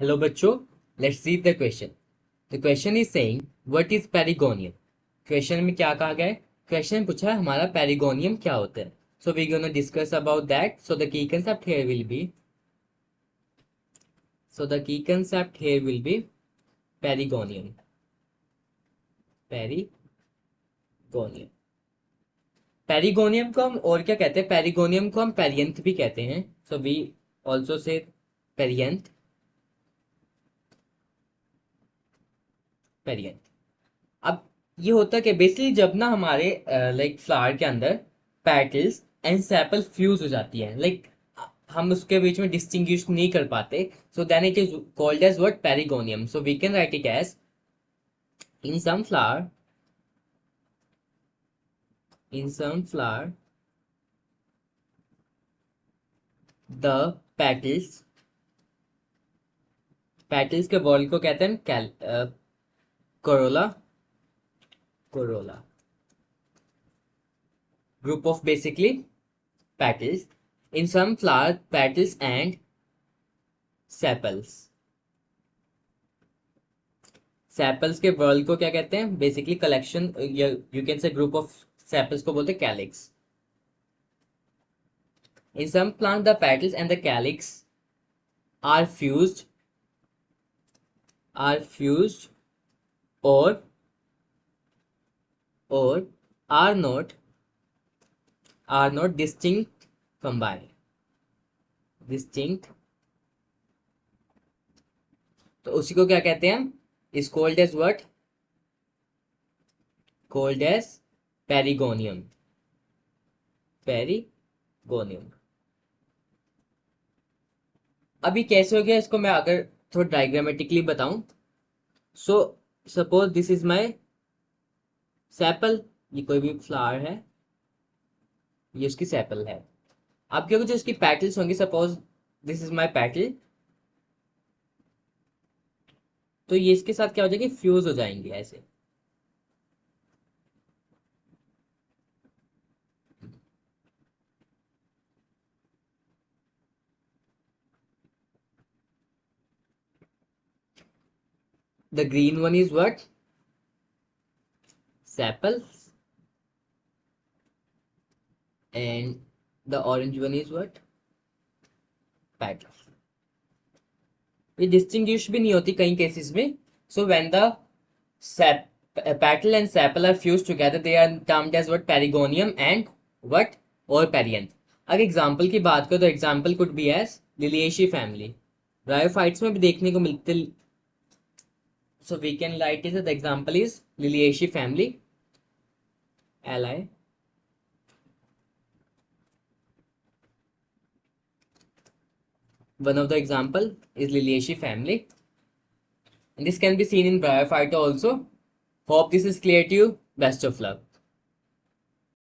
Hello बच्चों, let's read the question. The question is saying what is perigonium? Question में क्या कहा गया है? Question पूछा है हमारा perigonium क्या होता है? So we're gonna discuss about that. So the key concept here will be perigonium. Perigonium. पेरिगोनियम को हम और क्या कहते हैं? पेरिगोनियम को हम पेरियंथ भी कहते हैं. So we also say perianth. Perianth. अब ये होता है कि बेसिकली जब ना हमारे लाइक फ्लावर के अंदर पेटल्स एंड सेपल फ्यूज हो जाती है, लाइक हम उसके बीच में डिस्टिंग्विश नहीं कर पाते, so then it is called as what? Perigonium. So we can write it as in some flower the petals के वॉल को कहते हैं corolla. Group of basically petals. In some flower, petals and sepals के whorl को क्या कहते हैं? Basically collection, you can say group of sepals को बोलते हैं calyx. In some plant, the petals and the calyx are fused or are not distinct combined. तो उसी को क्या कहते हैं हम? is called as what? Called as perigonium. अभी कैसे हो गया इसको मैं अगर थोड़ा डायग्रामेटिकली बताऊं. So suppose this is my sepal. ये कोई भी फ्लावर है, ये उसकी सेपल है. अब क्या कुछ इसकी पेटल्स होंगे. Suppose this is my petal. तो ये इसके साथ क्या हो जाएगी? फ्यूज हो जाएंगे ऐसे. The green one is what? Sepals. And the orange one is what? Petals. ये डिस्टिंग्विश भी नहीं होती कई केसेस में. So when the petal and sepal are fused together, they are termed as what? Perigonium and what? और perianth. अगर example की बात करो तो example could be as Liliaceae family. Bryophytes में भी देखने को मिलते. So we can write it. The example is Liliaceae family. Li. One of the example is Liliaceae family. And this can be seen in Bryophyta also. Hope this is clear to you. Best of luck.